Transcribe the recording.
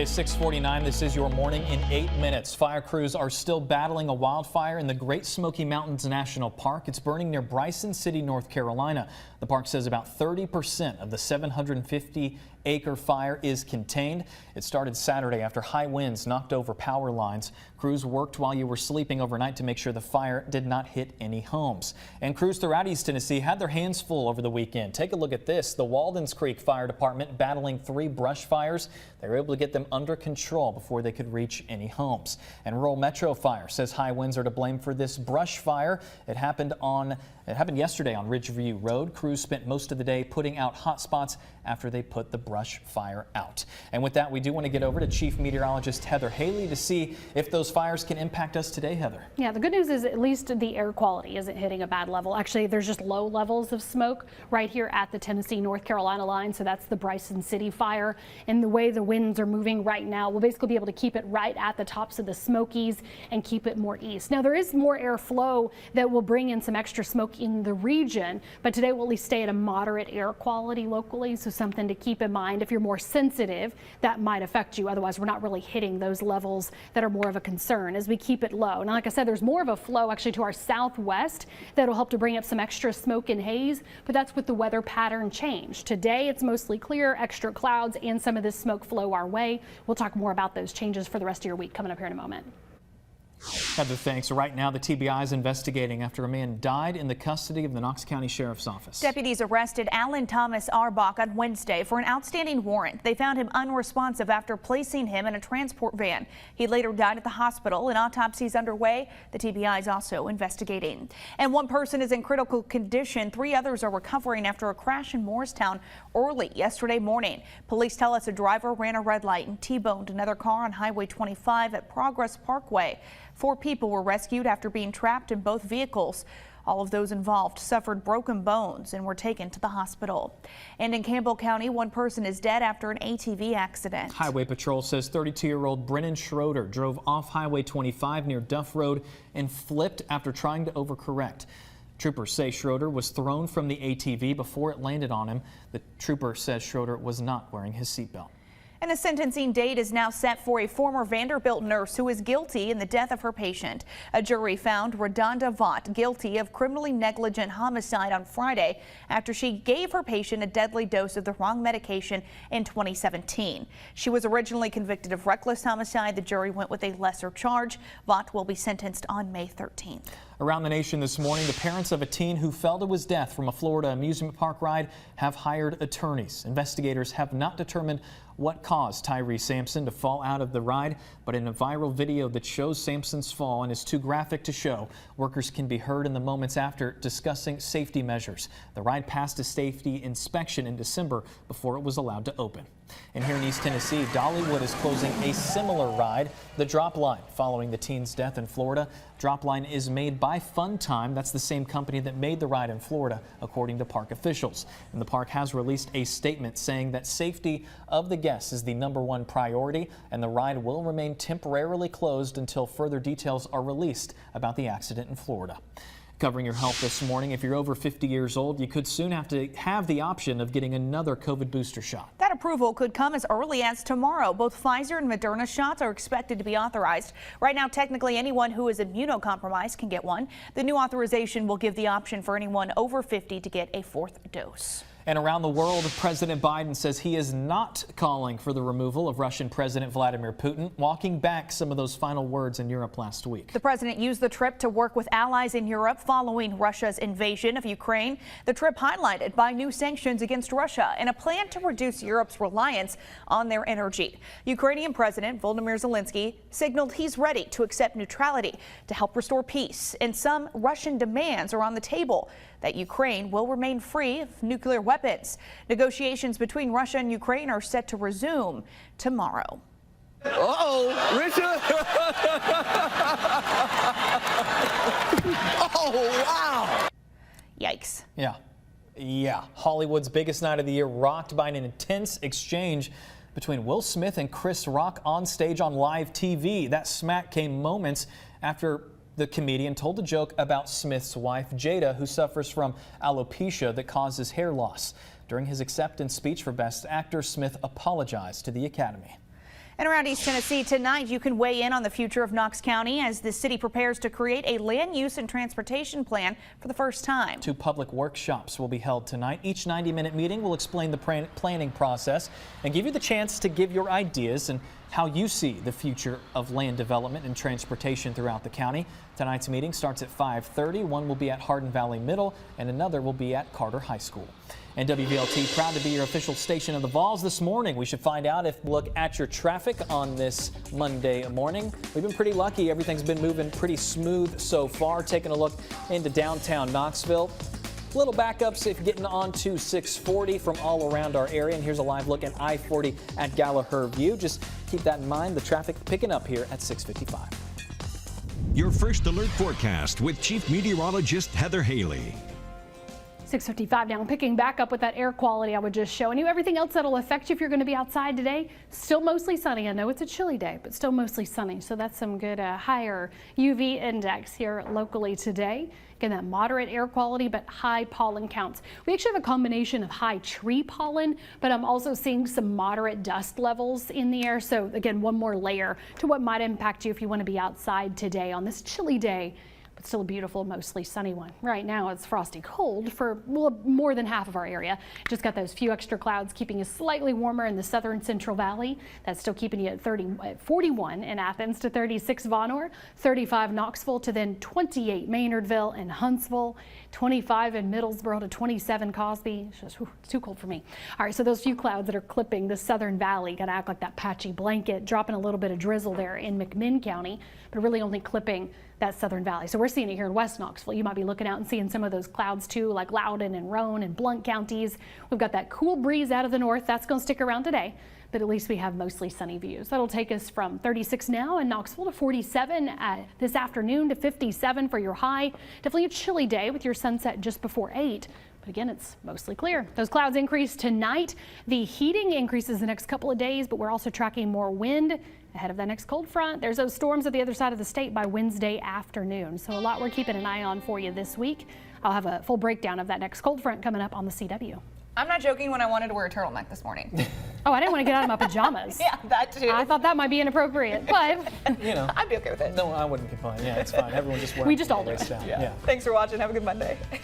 It is 6:49. This is your morning in 8 minutes. Fire crews are still battling a wildfire in the Great Smoky Mountains National Park. It's burning near Bryson City, North Carolina. The park says about 30% of the 750-acre fire is contained. It started Saturday after high winds knocked over power lines. Crews worked while you were sleeping overnight to make sure the fire did not hit any homes. And crews throughout East Tennessee had their hands full over the weekend. Take a look at this. The Waldens Creek Fire Department battling 3 brush fires. They were able to get them under control before they could reach any homes. And Rural Metro Fire says high winds are to blame for this brush fire. It happened yesterday on Ridgeview Road. Crews spent most of the day putting out hot spots after they put the brush fire out. And with that, we do want to get over to Chief Meteorologist Heather Haley to see if those fires can impact us today. Heather. Yeah, the good news is at least the air quality isn't hitting a bad level. Actually, there's just low levels of smoke right here at the Tennessee-North Carolina line. So that's the Bryson City fire. And the way the winds are moving right now, we'll basically be able to keep it right at the tops of the Smokies and keep it more east. Now, there is more airflow that will bring in some extra smoke in the region, but today we'll at least stay at a moderate air quality locally. So something to keep in mind. If you're more sensitive, that might affect you. Otherwise, we're not really hitting those levels that are more of a concern as we keep it low. Now, like I said, there's more of a flow actually to our southwest that'll help to bring up some extra smoke and haze, but that's with the weather pattern change. Today, it's mostly clear, extra clouds, and some of this smoke flow our way. We'll talk more about those changes for the rest of your week coming up here in a moment. Heather, thanks. Right now, the TBI is investigating after a man died in the custody of the Knox County Sheriff's Office. Deputies arrested Alan Thomas Arbach on Wednesday for an outstanding warrant. They found him unresponsive after placing him in a transport van. He later died at the hospital. An autopsy is underway. The TBI is also investigating. And one person is in critical condition. 3 others are recovering after a crash in Morristown early yesterday morning. Police tell us a driver ran a red light and T-boned another car on Highway 25 at Progress Parkway. 4 people were rescued after being trapped in both vehicles. All of those involved suffered broken bones and were taken to the hospital. And in Campbell County, 1 person is dead after an ATV accident. Highway Patrol says 32-year-old Brennan Schroeder drove off Highway 25 near Duff Road and flipped after trying to overcorrect. Troopers say Schroeder was thrown from the ATV before it landed on him. The trooper says Schroeder was not wearing his seatbelt. And a sentencing date is now set for a former Vanderbilt nurse who is guilty in the death of her patient. A jury found Redonda Vaught guilty of criminally negligent homicide on Friday after she gave her patient a deadly dose of the wrong medication in 2017. She was originally convicted of reckless homicide. The jury went with a lesser charge. Vaught will be sentenced on May 13th. Around the nation this morning, the parents of a teen who fell to his death from a Florida amusement park ride have hired attorneys. Investigators have not determined what caused Tyree Sampson to fall out of the ride, but in a viral video that shows Sampson's fall and is too graphic to show, workers can be heard in the moments after discussing safety measures. The ride passed a safety inspection in December before it was allowed to open. And here in East Tennessee, Dollywood is closing a similar ride, the Drop Line, following the teen's death in Florida. Drop Line is made by Fun Time. That's the same company that made the ride in Florida, according to park officials. And the park has released a statement saying that safety of the guests is the #1 priority, and the ride will remain temporarily closed until further details are released about the accident in Florida. Covering your health this morning, if you're over 50 years old, you could soon have to have the option of getting another COVID booster shot. That approval could come as early as tomorrow. Both Pfizer and Moderna shots are expected to be authorized. Right now, technically, anyone who is immunocompromised can get one. The new authorization will give the option for anyone over 50 to get a 4th dose. And around the world, President Biden says he is not calling for the removal of Russian President Vladimir Putin, walking back some of those final words in Europe last week. The president used the trip to work with allies in Europe following Russia's invasion of Ukraine. The trip highlighted by new sanctions against Russia and a plan to reduce Europe's reliance on their energy. Ukrainian President Volodymyr Zelensky signaled he's ready to accept neutrality to help restore peace. And some Russian demands are on the table: that Ukraine will remain free of nuclear weapons. Negotiations between Russia and Ukraine are set to resume tomorrow. Uh-oh, Richard! Oh, wow! Yikes. Yeah. Hollywood's biggest night of the year rocked by an intense exchange between Will Smith and Chris Rock on stage on live TV. That smack came moments after the comedian told a joke about Smith's wife, Jada, who suffers from alopecia that causes hair loss. During his acceptance speech for Best Actor, Smith apologized to the Academy. And around East Tennessee tonight, you can weigh in on the future of Knox County as the city prepares to create a land use and transportation plan for the first time. 2 public workshops will be held tonight. Each 90-minute meeting will explain the planning process and give you the chance to give your ideas and how you see the future of land development and transportation throughout the county. Tonight's meeting starts at 5:30. One will be at Hardin Valley Middle and another will be at Carter High School. And WVLT proud to be your official station of the Vols this morning. We should find out if look at your traffic on this Monday morning. We've been pretty lucky. Everything's been moving pretty smooth so far. Taking a look into downtown Knoxville. Little backups if getting onto 640 from all around our area. And here's a live look at I-40 at Gallagher View. Just keep that in mind. The traffic picking up here at 655. Your first alert forecast with Chief Meteorologist Heather Haley. 6:55 now, picking back up with that air quality I was just showing you. Everything else that'll affect you if you're going to be outside today, still mostly sunny. I know it's a chilly day, but still mostly sunny. So that's some good higher UV index here locally today. Again, that moderate air quality, but high pollen counts. We actually have a combination of high tree pollen, but I'm also seeing some moderate dust levels in the air. So again, one more layer to what might impact you if you want to be outside today on this chilly day. But still a beautiful, mostly sunny one. Right now it's frosty cold for more than half of our area. Just got those few extra clouds keeping you slightly warmer in the southern Central Valley. That's still keeping you at 41 in Athens to 36 Vonore, 35 Knoxville to then 28 Maynardville and Huntsville, 25 in Middlesboro to 27 Cosby. It's just it's too cold for me. All right, so those few clouds that are clipping the southern valley got to act like that patchy blanket, dropping a little bit of drizzle there in McMinn County, but really only clipping that southern valley. So we're seeing it here in West Knoxville. You might be looking out and seeing some of those clouds too, like Loudoun and Roane and Blount counties. We've got that cool breeze out of the north. That's going to stick around today, but at least we have mostly sunny views. That'll take us from 36 now in Knoxville to 47 this afternoon to 57 for your high. Definitely a chilly day with your sunset just before 8. But again, it's mostly clear. Those clouds increase tonight. The heating increases the next couple of days, but we're also tracking more wind ahead of that next cold front. There's those storms at the other side of the state by Wednesday afternoon. So a lot we're keeping an eye on for you this week. I'll have a full breakdown of that next cold front coming up on the CW. I'm not joking when I wanted to wear a turtleneck this morning. Oh, I didn't want to get out of my pajamas. Yeah, that too. I thought that might be inappropriate, but You know, I'd be okay with it. no, I wouldn't complain. Yeah, it's fine. Everyone just wear We just all do waist it. down. Yeah. Thanks for watching. Have a good Monday.